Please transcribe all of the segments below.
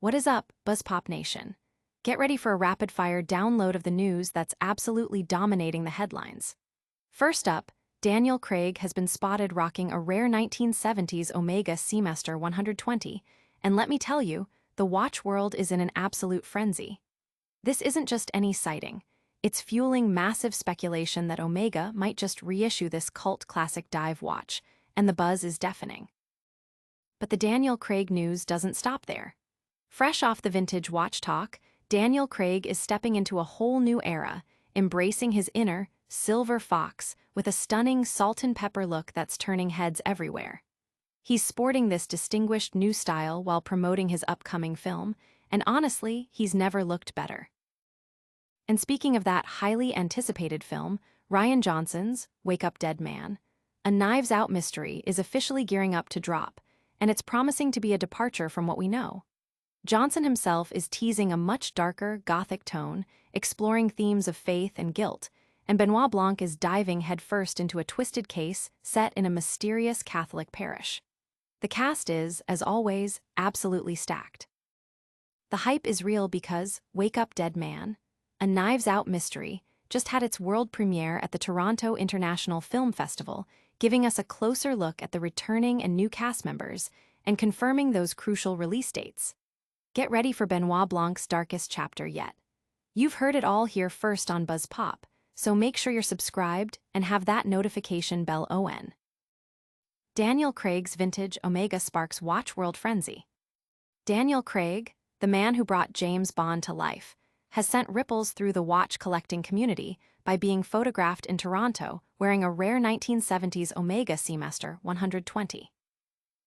What is up, BuzzPop Nation? Get ready for a rapid-fire download of the news that's absolutely dominating the headlines. First up, Daniel Craig has been spotted rocking a rare 1970s Omega Seamaster 120, and let me tell you, the watch world is in an absolute frenzy. This isn't just any sighting. It's fueling massive speculation that Omega might just reissue this cult classic dive watch, and the buzz is deafening. But the Daniel Craig news doesn't stop there. Fresh off the vintage watch talk, Daniel Craig is stepping into a whole new era, embracing his inner, silver fox with a stunning salt and pepper look that's turning heads everywhere. He's sporting this distinguished new style while promoting his upcoming film, and honestly, he's never looked better. And speaking of that highly anticipated film, Rian Johnson's Wake Up Dead Man, a Knives Out mystery is officially gearing up to drop, and it's promising to be a departure from what we know. Johnson himself is teasing a much darker, gothic tone, exploring themes of faith and guilt, and Benoit Blanc is diving headfirst into a twisted case set in a mysterious Catholic parish. The cast is, as always, absolutely stacked. The hype is real because Wake Up Dead Man, a Knives Out mystery, just had its world premiere at the Toronto International Film Festival, giving us a closer look at the returning and new cast members and confirming those crucial release dates. Get ready for Benoit Blanc's darkest chapter yet. You've heard it all here first on BuzzPop, so make sure you're subscribed and have that notification bell on. Daniel Craig's vintage Omega sparks watch world frenzy. Daniel Craig, the man who brought James Bond to life, has sent ripples through the watch collecting community by being photographed in Toronto wearing a rare 1970s Omega Seamaster 120.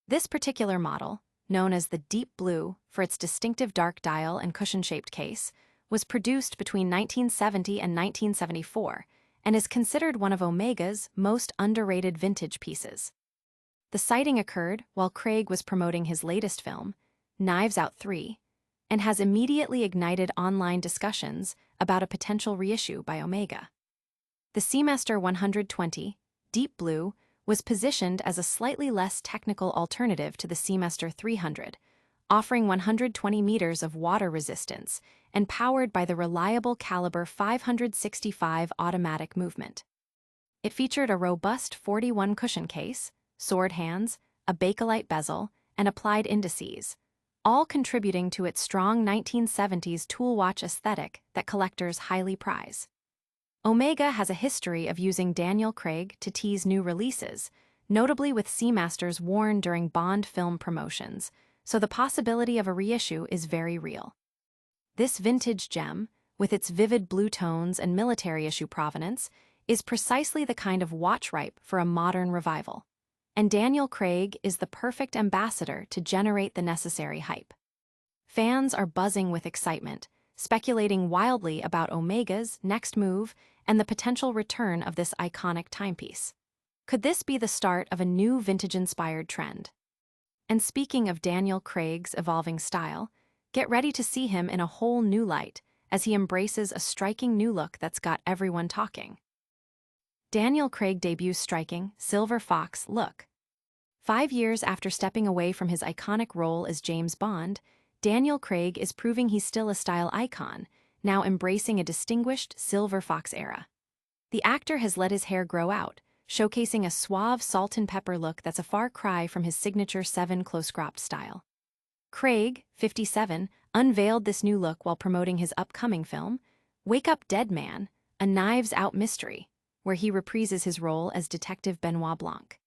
This particular model, known as the Deep Blue for its distinctive dark dial and cushion-shaped case, was produced between 1970 and 1974 and is considered one of Omega's most underrated vintage pieces. The sighting occurred while Craig was promoting his latest film, Knives Out 3, and has immediately ignited online discussions about a potential reissue by Omega. The Seamaster 120, Deep Blue, was positioned as a slightly less technical alternative to the Seamaster 300, offering 120 meters of water resistance and powered by the reliable caliber 565 automatic movement. It featured a robust 41 cushion case, sword hands, a bakelite bezel, and applied indices, all contributing to its strong 1970s tool watch aesthetic that collectors highly prize. Omega has a history of using Daniel Craig to tease new releases, notably with Seamasters worn during Bond film promotions, so the possibility of a reissue is very real. This vintage gem, with its vivid blue tones and military-issue provenance, is precisely the kind of watch ripe for a modern revival, and Daniel Craig is the perfect ambassador to generate the necessary hype. Fans are buzzing with excitement, speculating wildly about Omega's next move and the potential return of this iconic timepiece. Could this be the start of a new vintage-inspired trend? And speaking of Daniel Craig's evolving style, get ready to see him in a whole new light as he embraces a striking new look that's got everyone talking. Daniel Craig debuts striking Silver Fox look. 5 years after stepping away from his iconic role as James Bond, Daniel Craig is proving he's still a style icon, now embracing a distinguished Silver Fox era. The actor has let his hair grow out, showcasing a suave salt and pepper look that's a far cry from his signature 7 close-cropped style. Craig, 57, unveiled this new look while promoting his upcoming film, Wake Up Dead Man, a Knives Out mystery, where he reprises his role as Detective Benoit Blanc.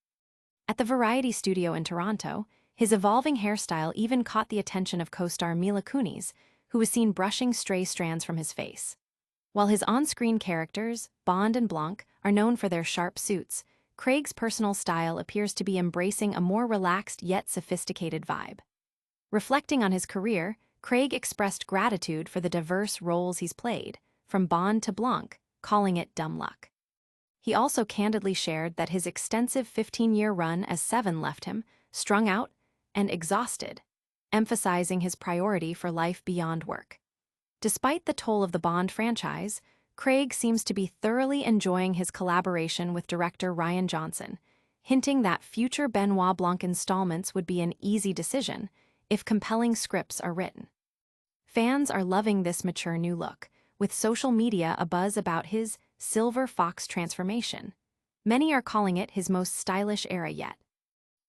At the Variety Studio in Toronto, his evolving hairstyle even caught the attention of co-star Mila Kunis, who was seen brushing stray strands from his face. While his on-screen characters, Bond and Blanc, are known for their sharp suits, Craig's personal style appears to be embracing a more relaxed yet sophisticated vibe. Reflecting on his career, Craig expressed gratitude for the diverse roles he's played, from Bond to Blanc, calling it dumb luck. He also candidly shared that his extensive 15-year run as Seven left him strung out and exhausted, emphasizing his priority for life beyond work. Despite the toll of the Bond franchise, Craig seems to be thoroughly enjoying his collaboration with director Rian Johnson, hinting that future Benoit Blanc installments would be an easy decision if compelling scripts are written. Fans are loving this mature new look, with social media abuzz about his silver fox transformation. Many are calling it his most stylish era yet.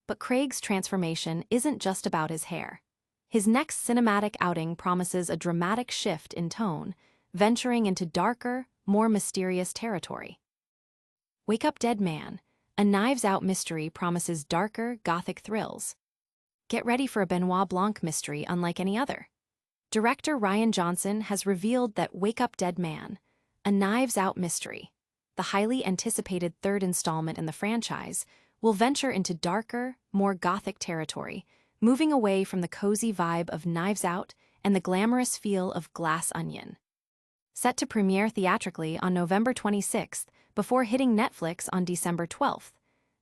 But Craig's transformation isn't just about his hair. His next cinematic outing promises a dramatic shift in tone, venturing into darker, more mysterious territory. Wake Up Dead Man, a Knives Out mystery promises darker, gothic thrills. Get ready for a Benoit Blanc mystery unlike any other. Director Rian Johnson has revealed that Wake Up Dead Man, a Knives Out mystery, the highly anticipated third installment in the franchise, will venture into darker, more gothic territory, moving away from the cozy vibe of Knives Out and the glamorous feel of Glass Onion. Set to premiere theatrically on November 26th before hitting Netflix on December 12th,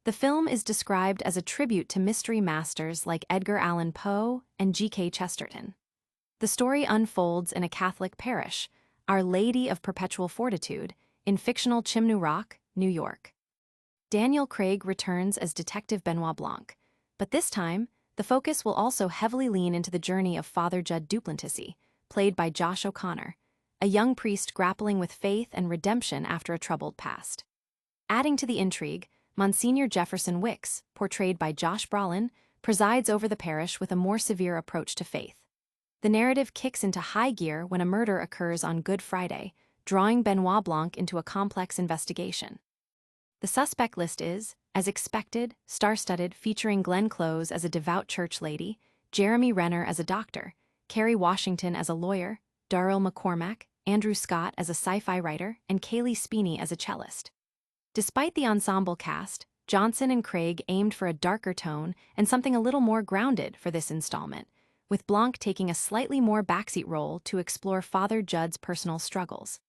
the film is described as a tribute to mystery masters like Edgar Allan Poe and G.K. Chesterton. The story unfolds in a Catholic parish, Our Lady of Perpetual Fortitude, in fictional Chimney Rock, New York. Daniel Craig returns as Detective Benoit Blanc, but this time, the focus will also heavily lean into the journey of Father Judd Duplessis, played by Josh O'Connor, a young priest grappling with faith and redemption after a troubled past. Adding to the intrigue, Monsignor Jefferson Wicks, portrayed by Josh Brolin, presides over the parish with a more severe approach to faith. The narrative kicks into high gear when a murder occurs on Good Friday, drawing Benoit Blanc into a complex investigation. The suspect list is, as expected, star-studded, featuring Glenn Close as a devout church lady, Jeremy Renner as a doctor, Kerry Washington as a lawyer, Daryl McCormack, Andrew Scott as a sci-fi writer, and Kaylee Speeney as a cellist. Despite the ensemble cast, Johnson and Craig aimed for a darker tone and something a little more grounded for this installment, with Blanc taking a slightly more backseat role to explore Father Judd's personal struggles.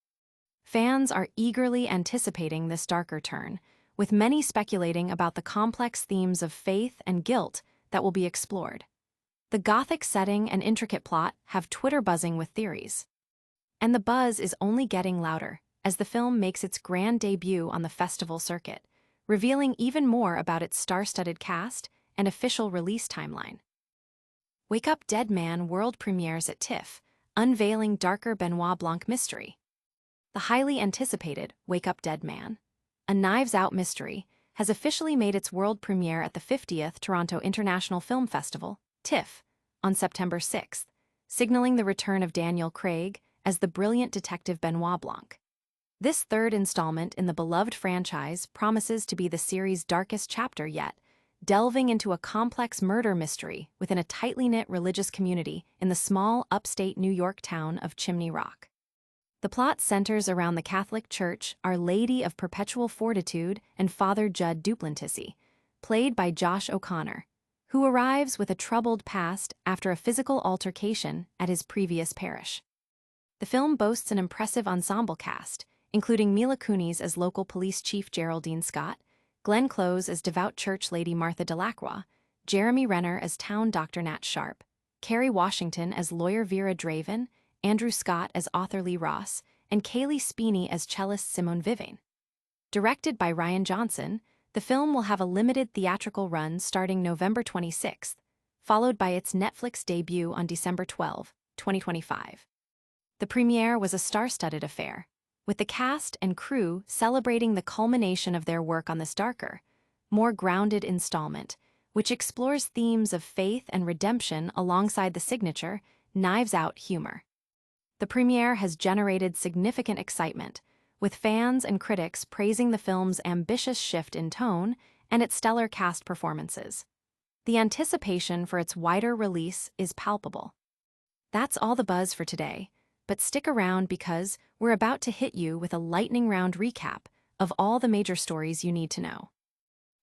Fans are eagerly anticipating this darker turn, with many speculating about the complex themes of faith and guilt that will be explored. The gothic setting and intricate plot have Twitter buzzing with theories. And the buzz is only getting louder as the film makes its grand debut on the festival circuit, revealing even more about its star-studded cast and official release timeline. Wake Up Dead Man world premieres at TIFF, unveiling darker Benoit Blanc mystery. The highly anticipated Wake Up Dead Man, a Knives Out mystery, has officially made its world premiere at the 50th Toronto International Film Festival, TIFF, on September 6th, signaling the return of Daniel Craig as the brilliant detective Benoit Blanc. This third installment in the beloved franchise promises to be the series' darkest chapter yet, delving into a complex murder mystery within a tightly knit religious community in the small upstate New York town of Chimney Rock. The plot centers around the Catholic Church, Our Lady of Perpetual Fortitude, and Father Judd Duplessis, played by Josh O'Connor, who arrives with a troubled past after a physical altercation at his previous parish. The film boasts an impressive ensemble cast, including Mila Kunis as local police chief Geraldine Scott, Glenn Close as devout church lady Martha Delacroix, Jeremy Renner as town Dr. Nat Sharp, Kerry Washington as lawyer Vera Draven, Andrew Scott as author Lee Ross, and Kaylee Speeney as cellist Simone Vivian. Directed by Rian Johnson, the film will have a limited theatrical run starting November 26th, followed by its Netflix debut on December 12, 2025. The premiere was a star-studded affair, with the cast and crew celebrating the culmination of their work on this darker, more grounded installment, which explores themes of faith and redemption alongside the signature, Knives Out humor. The premiere has generated significant excitement, with fans and critics praising the film's ambitious shift in tone and its stellar cast performances. The anticipation for its wider release is palpable. That's all the buzz for today, but stick around because we're about to hit you with a lightning round recap of all the major stories you need to know.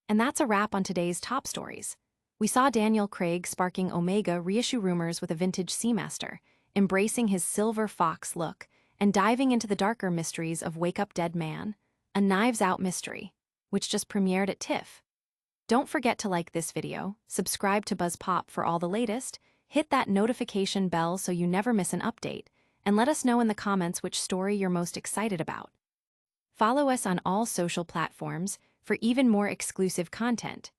And that's a wrap on today's top stories. We saw Daniel Craig sparking Omega reissue rumors with a vintage Seamaster, embracing his silver fox look, and diving into the darker mysteries of Wake Up Dead Man, a Knives Out mystery, which just premiered at TIFF. Don't forget to like this video, subscribe to BuzzPop for all the latest, hit that notification bell so you never miss an update, and let us know in the comments which story you're most excited about. Follow us on all social platforms for even more exclusive content.